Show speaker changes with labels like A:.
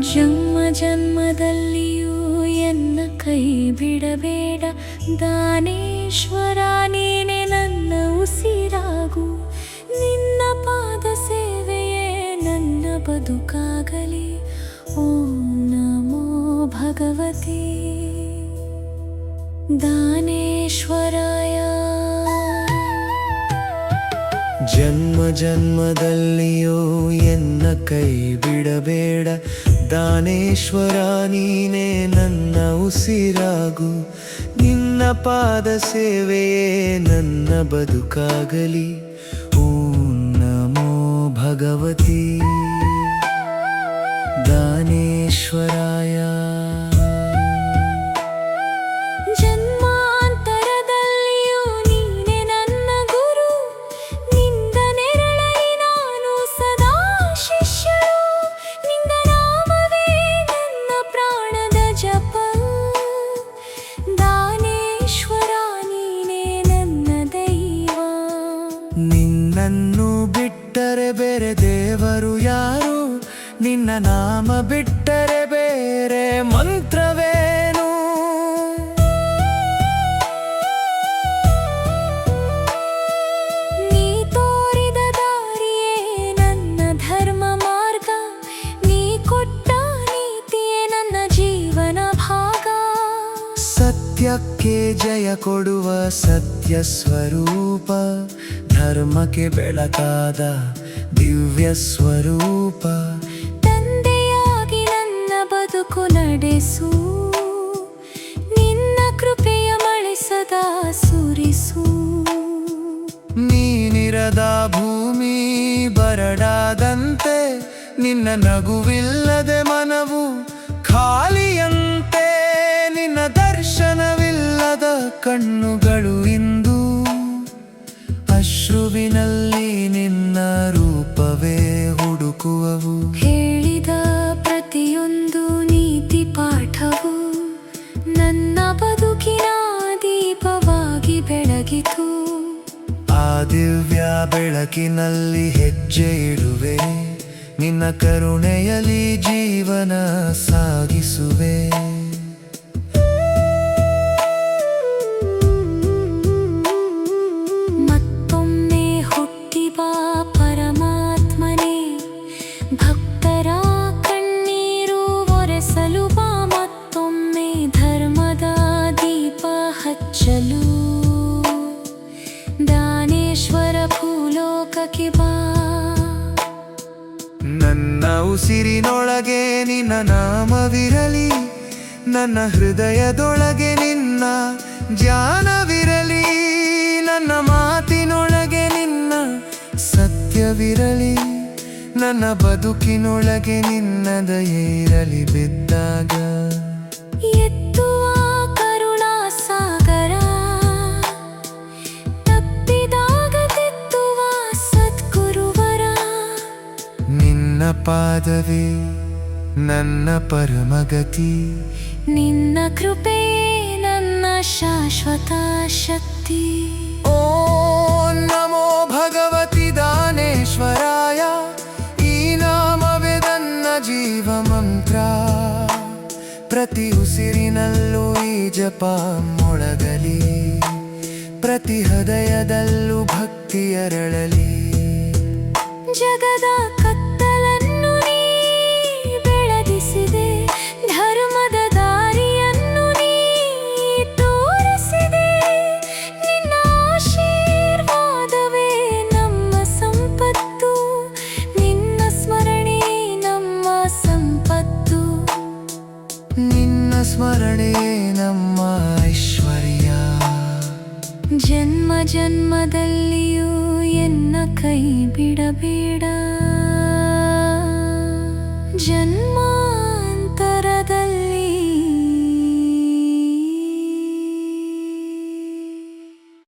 A: ಜನ್ಮ ಜನ್ಮದಲ್ಲಿಯೂ ಎನ್ನ ಕೈ ಬಿಡಬೇಡ ದಾನೇಶ್ವರ, ನೀನೆ ನನ್ನ ಉಸಿರಾಗು. ನಿನ್ನ ಪಾದ ಸೇವೆಯೇ ನನ್ನ ಬದುಕಾಗಲಿ. ಓಂ ನಮೋ ಭಗವತಿ ದಾನೇಶ್ವರಾಯ.
B: ಜನ್ಮ ಜನ್ಮದಲ್ಲಿಯೂ ಎನ್ನ ಕೈ ಬಿಡಬೇಡ ದಾನೇಶ್ವರ, ನೀನೇ ನನ್ನ ಉಸಿರಾಗು. ನಿನ್ನ ಪಾದ ಸೇವೆಯೇ ನನ್ನ ಬದುಕಾಗಲಿ. ಓಂ ನಮೋ ಭಗವತಿ ದಾನೇಶ್ವರಾಯ.
A: ಜನ್ಮಾಂತರದಲ್ಲಿಯೂ ನೀನೆ ನನ್ನ ಗುರು, ನಿಂದ ನೆರಳಲಿ ನಾನು ಸದಾ ಶಿಷ್ಯಳು. ನಿಂದ ನಾಮವೇ ನನ್ನ ಪ್ರಾಣದ ಜಪ. ದಾನೇಶ್ವರ ನೀನೇ ನನ್ನ ದೈವ.
B: ನಿನ್ನನ್ನು ಬಿಟ್ಟರೆ ಬೇರೆ ದೇವರು ಯಾರು? ನಿನ್ನ ನಾಮ ಬಿಟ್ಟರೆ ಬೇರೆ ಮಂತ್ರವೇನು?
A: ನೀ ತೋರಿದ ದಾರಿಯೇ ನನ್ನ ಧರ್ಮ ಮಾರ್ಗ, ನೀ ಕೊಟ್ಟ ನೀತಿಯೇ ನನ್ನ ಜೀವನ ಭಾಗ.
B: ಸತ್ಯಕ್ಕೆ ಜಯ ಕೊಡುವ ಸತ್ಯ ಸ್ವರೂಪ, ಧರ್ಮಕ್ಕೆ ಬೆಳಕಾದ ದಿವ್ಯ ಸ್ವರೂಪ.
A: ತಂದೆಯಾಗಿ ನನ್ನ ಬದುಕು ನಡೆಸು, ನಿನ್ನ ಕೃಪೆಯ ಮಳೆ ಸದಾ ಸುರಿಸು.
B: ನೀನಿರದ ಭೂಮಿ ಬರಡಾದಂತೆ, ನಿನ್ನ ನಗುವಿಲ್ಲದೆ ಮನವು ಖಾಲಿಯಂತೆ. ನಿನ್ನ ದರ್ಶನವಿಲ್ಲದ ಕಣ್ಣುಗಳು ಇಂದು ಅಶ್ರುವಿನಲ್ಲಿ ನಿನ್ನ ರೂಪವೇ ಹುಡುಕುವವು.
A: ಹೇಳಿದ ಪ್ರತಿಯೊಂದು ನೀತಿ ಪಾಠವು ನನ್ನ ಬದುಕಿನ ದೀಪವಾಗಿ ಬೆಳಗಿತು.
B: ಆ ದಿವ್ಯ ಬೆಳಕಿನಲ್ಲಿ ಹೆಜ್ಜೆ ಇಡುವೆ, ನಿನ್ನ ಕರುಣೆಯಲ್ಲಿ ಜೀವನ ಸಾಗಿಸುವೆ.
A: ಮತ್ತೊಮ್ಮೆ ಹುಟ್ಟಿ ಬಾ ಪರಮಾತ್ಮನೇ, ಭಕ್ತರ ಕಣ್ಣೀರು ಒರೆಸಲು ಬಾ. ಮತ್ತೊಮ್ಮೆ ಧರ್ಮದ ದೀಪ ಹಚ್ಚಲು ದಾನೇಶ್ವರ ಭೂಲೋಕಕ್ಕೆ ಬಾ.
B: ನನ್ನ ಉಸಿರಿನೊಳಗೆ ನಿನ್ನ ನಾಮವಿರಲಿ, ನನ್ನ ಹೃದಯದೊಳಗೆ ನಿನ್ನ ಧ್ಯಾನವಿರಲಿ. ನನ್ನ ಮಾತಿನೊಳಗೆ ನಿನ್ನ ಸತ್ಯವಿರಲಿ, ನನ್ನ ಬದುಕಿನೊಳಗೆ ನಿನ್ನ ದಯೆ ಇರಲಿ. ಬಿದ್ದಾಗ
A: ಎತ್ತುವ ಕರುಣಾ ಸಾಗರ, ತಪ್ಪಿದಾಗ ತಿದ್ದುವ ಸದ್ಗುರುವರ.
B: ನಿನ್ನ ಪಾದವೇ ನನ್ನ ಪರಮಗತಿ,
A: ನಿನ್ನ ಕೃಪೆಯೇ ನನ್ನ ಶಾಶ್ವತ ಶಕ್ತಿ.
B: ಓ ನಮೋ ಭಗವತಿ ದಾನೇಶ್ವರಾಯ. ಈ ನಾಮವೇ ನನ್ನ ಜೀವ ಮಂತ್ರ, ಪ್ರತಿ ಉಸಿರಿನಲ್ಲೂ ಈ ಜಪ ಮೊಳಗಲಿ. ಪ್ರತಿ ಹೃದಯದಲ್ಲೂ ಭಕ್ತಿ ಅರಳಲಿ.
A: ಜಗದ ಕತ್ತಲನ್ನು ನೀ ಬೆಳಗಿಸಿದೆ, ಧರ್ಮದ ದಾರಿಯನ್ನು ನೀ ತೋರಿಸಿದೆ. ನಿನ್ನ ಆಶೀರ್ವಾದವೇ ನಮ್ಮ ಸಂಪತ್ತು, ನಿನ್ನ ಸ್ಮರಣೆ ನಮ್ಮ ಸಂಪತ್ತು.
B: ನಿನ್ನ ಸ್ಮರಣೆ ನಮ್ಮ ಐಶ್ವರ್ಯ.
A: ಜನ್ಮ ಜನ್ಮದಲ್ಲಿಯೂ ಎನ್ನ ಕೈ ಬಿಡಬೇಡ. ಜನ್ಮ